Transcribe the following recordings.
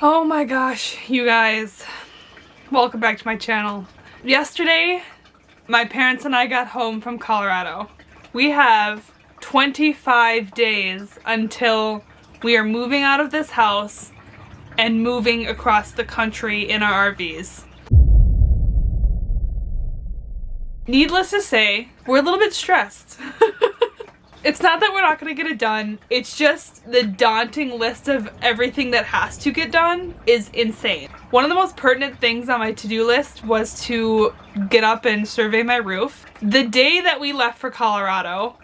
Oh my gosh, you guys. Welcome back to my channel. Yesterday, my parents and I got home from Colorado. We have 25 days until we are moving out of this house and moving across the country in our RVs. Needless to say, we're a little bit stressed. It's not that we're not going to get it done, it's just the daunting list of everything that has to get done is insane. One of the most pertinent things on my to-do list was to get up and survey my roof. The day that we left for Colorado,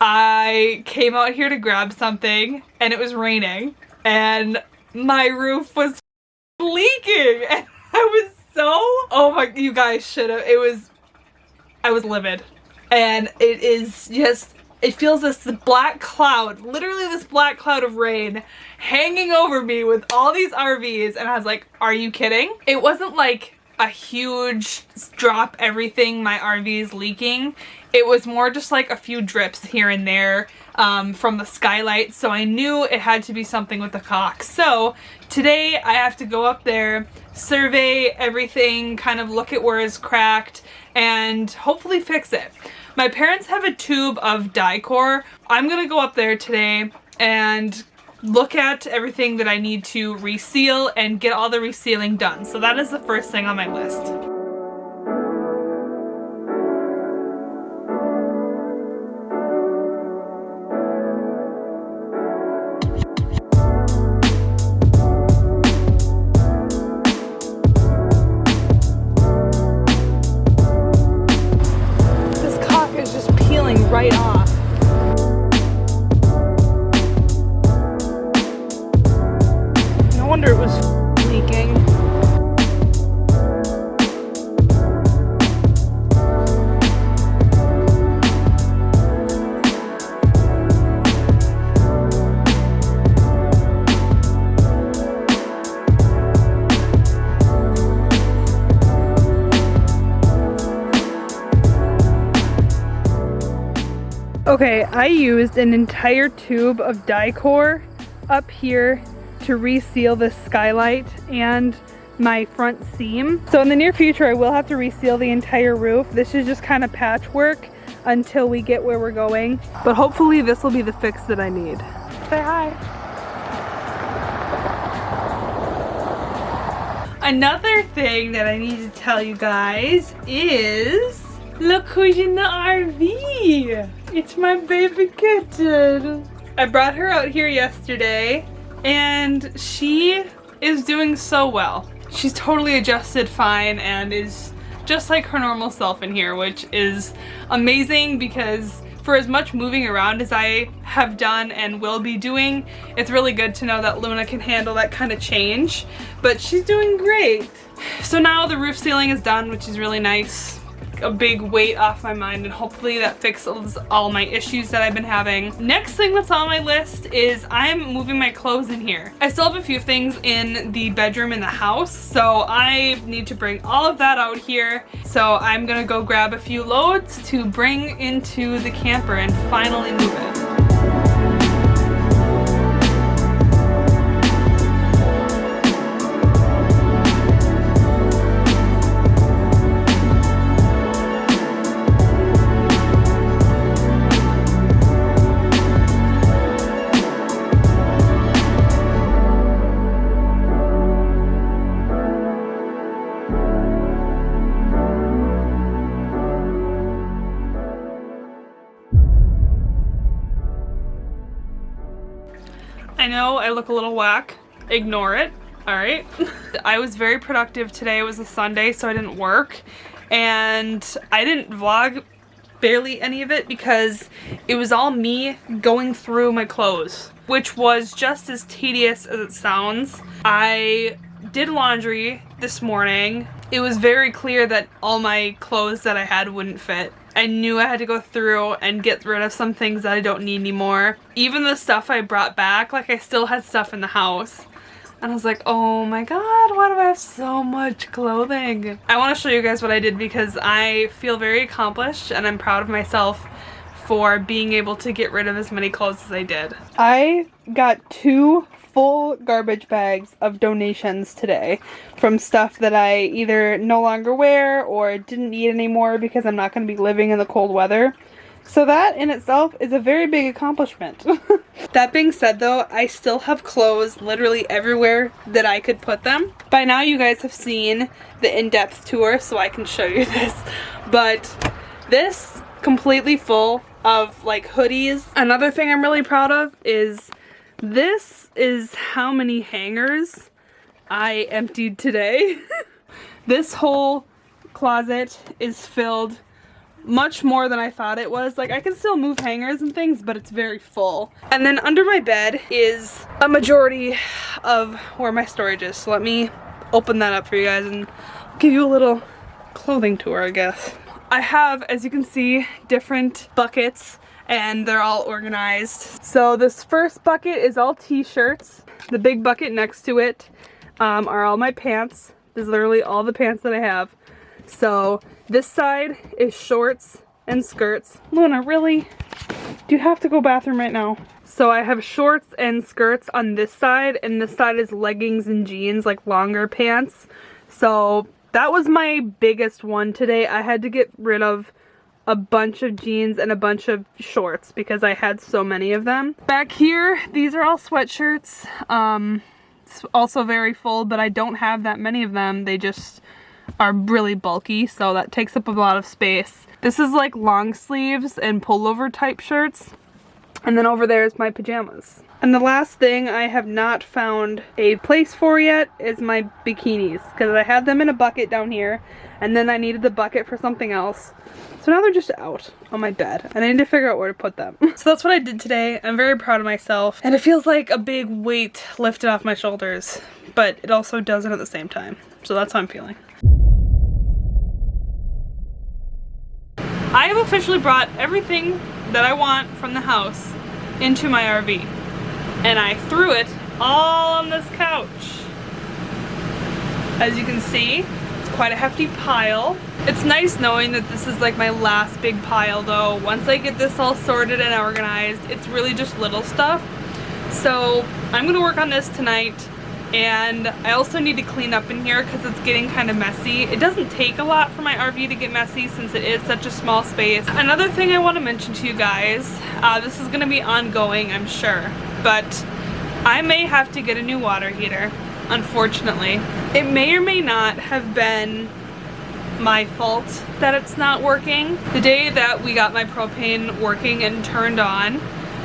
I came out here to grab something and it was raining and my roof was leaking and I was so, oh my, you guys should have, I was livid. And it is just, it feels this black cloud, literally this black cloud of rain hanging over me with all these RVs, and I was like, are you kidding? It wasn't like a huge drop everything, my RV is leaking. It was more just like a few drips here and there from the skylight, so I knew it had to be something with the caulk. So today I have to go up there, survey everything, kind of look at where it's cracked, and hopefully fix it. My parents have a tube of Dicor. I'm gonna go up there today and look at everything that I need to reseal and get all the resealing done. So that is the first thing on my list. Right off. No wonder it was leaking. Okay, I used an entire tube of Dicor up here to reseal the skylight and my front seam. So in the near future, I will have to reseal the entire roof. This is just kind of patchwork until we get where we're going. But hopefully this will be the fix that I need. Say hi. Another thing that I need to tell you guys is, look who's in the RV! It's my baby kitten! I brought her out here yesterday and she is doing so well. She's totally adjusted fine and is just like her normal self in here, which is amazing because for as much moving around as I have done and will be doing, it's really good to know that Luna can handle that kind of change. But she's doing great. So now the roof sealing is done, which is really nice. A big weight off my mind, and hopefully that fixes all my issues that I've been having. Next thing that's on my list is I'm moving my clothes in here. I still have a few things in the bedroom in the house, so I need to bring all of that out here. So I'm gonna go grab a few loads to bring into the camper and finally move it. I know I look a little whack. Ignore it. Alright. I was very productive today. It was a Sunday, so I didn't work. And I didn't vlog barely any of it because it was all me going through my clothes, which was just as tedious as it sounds. I did laundry this morning. It was very clear that all my clothes that I had wouldn't fit. I knew I had to go through and get rid of some things that I don't need anymore. Even the stuff I brought back, like I still had stuff in the house. And I was like, oh my god, why do I have so much clothing? I want to show you guys what I did because I feel very accomplished and I'm proud of myself for being able to get rid of as many clothes as I did. I got 2 full garbage bags of donations today from stuff that I either no longer wear or didn't need anymore because I'm not going to be living in the cold weather. So that in itself is a very big accomplishment. That being said though, I still have clothes literally everywhere that I could put them. By now you guys have seen the in-depth tour, so I can show you this. But this completely full of like hoodies. Another thing I'm really proud of is this is how many hangers I emptied today. This whole closet is filled much more than I thought it was. Like, I can still move hangers and things, but it's very full. And then under my bed is a majority of where my storage is. So let me open that up for you guys and give you a little clothing tour, I guess. I have, as you can see, different buckets and they're all organized. So this first bucket is all t-shirts. The big bucket next to it are all my pants. This is literally all the pants that I have. So this side is shorts and skirts. Luna, really? Do you have to go bathroom right now? So I have shorts and skirts on this side, and this side is leggings and jeans, like longer pants. So that was my biggest one today. I had to get rid of a bunch of jeans and a bunch of shorts because I had so many of them. Back here, these are all sweatshirts. It's also very full, but I don't have that many of them. They just are really bulky, so that takes up a lot of space. This is like long sleeves and pullover type shirts. And then over there is my pajamas. And the last thing I have not found a place for yet is my bikinis, because I had them in a bucket down here and then I needed the bucket for something else. So now they're just out on my bed and I need to figure out where to put them. So that's what I did today. I'm very proud of myself and it feels like a big weight lifted off my shoulders, but it also doesn't at the same time. So that's how I'm feeling. I have officially brought everything that I want from the house into my RV. And I threw it all on this couch. As you can see, it's quite a hefty pile. It's nice knowing that this is like my last big pile though. Once I get this all sorted and organized, it's really just little stuff. So I'm gonna work on this tonight. And I also need to clean up in here because it's getting kind of messy. It doesn't take a lot for my RV to get messy since it is such a small space. Another thing I want to mention to you guys, this is going to be ongoing, I'm sure, but I may have to get a new water heater, unfortunately. It may or may not have been my fault that it's not working. The day that we got my propane working and turned on,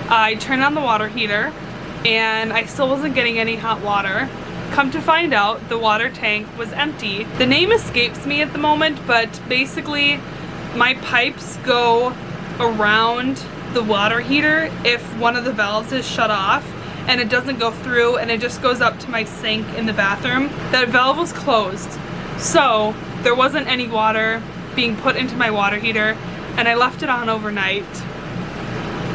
I turned on the water heater and I still wasn't getting any hot water. Come to find out, the water tank was empty. The name escapes me at the moment, but basically my pipes go around the water heater if one of the valves is shut off and it doesn't go through and it just goes up to my sink in the bathroom. That valve was closed, so there wasn't any water being put into my water heater and I left it on overnight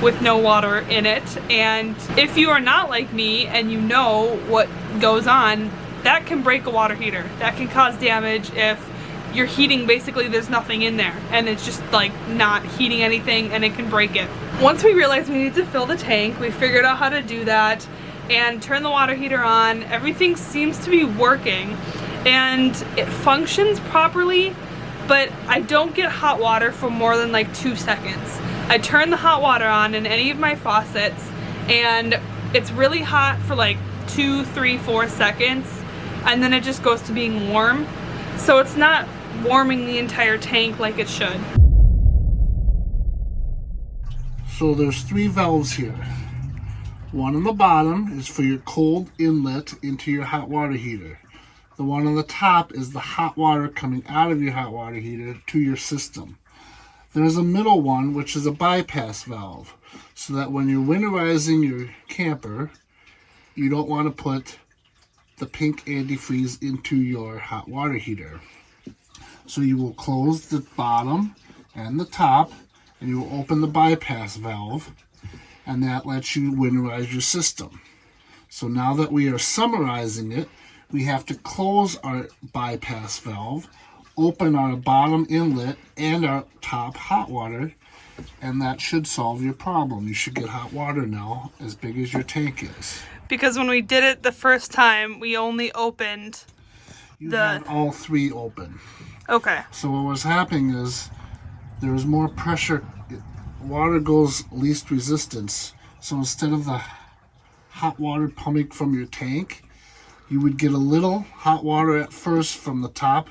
with no water in it. And if you are not like me and you know what goes on, that can break a water heater. That can cause damage if you're heating, basically there's nothing in there and it's just like not heating anything and it can break it. Once we realized we need to fill the tank, we figured out how to do that and turn the water heater on. Everything seems to be working and it functions properly, but I don't get hot water for more than like 2 seconds. I turn the hot water on in any of my faucets and it's really hot for like 2, 3, 4 seconds and then it just goes to being warm. So it's not warming the entire tank like it should. So there's 3 valves here. One on the bottom is for your cold inlet into your hot water heater. The one on the top is the hot water coming out of your hot water heater to your system. There's a middle one, which is a bypass valve, so that when you're winterizing your camper, you don't want to put the pink antifreeze into your hot water heater. So you will close the bottom and the top, and you will open the bypass valve, and that lets you winterize your system. So now that we are summarizing it, we have to close our bypass valve, open our bottom inlet and our top hot water, and that should solve your problem. You should get hot water now as big as your tank is. Because when we did it the first time, we only opened You had all three open. Okay. So what was happening is there was more pressure. Water goes least resistance. So instead of the hot water pumping from your tank, you would get a little hot water at first from the top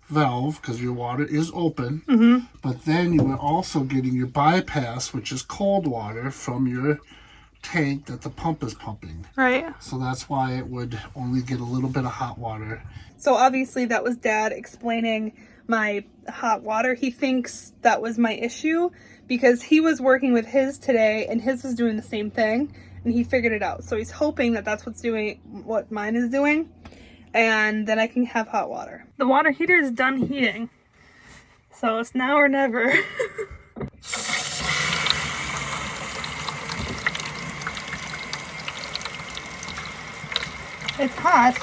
valve because your water is open. But then you were also getting your bypass, which is cold water from your tank that the pump is pumping. Right. So that's why it would only get a little bit of hot water. So obviously that was Dad explaining my hot water. He thinks that was my issue because he was working with his today and his was doing the same thing and he figured it out. So he's hoping that that's what's doing what mine is doing, and then I can have hot water. The water heater is done heating. So it's now or never. It's hot.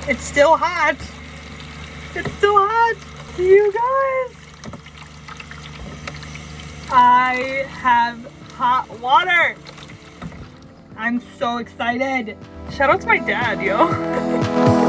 It's still hot. It's still hot. You guys. I have hot water. I'm so excited. Shout out to my dad, yo.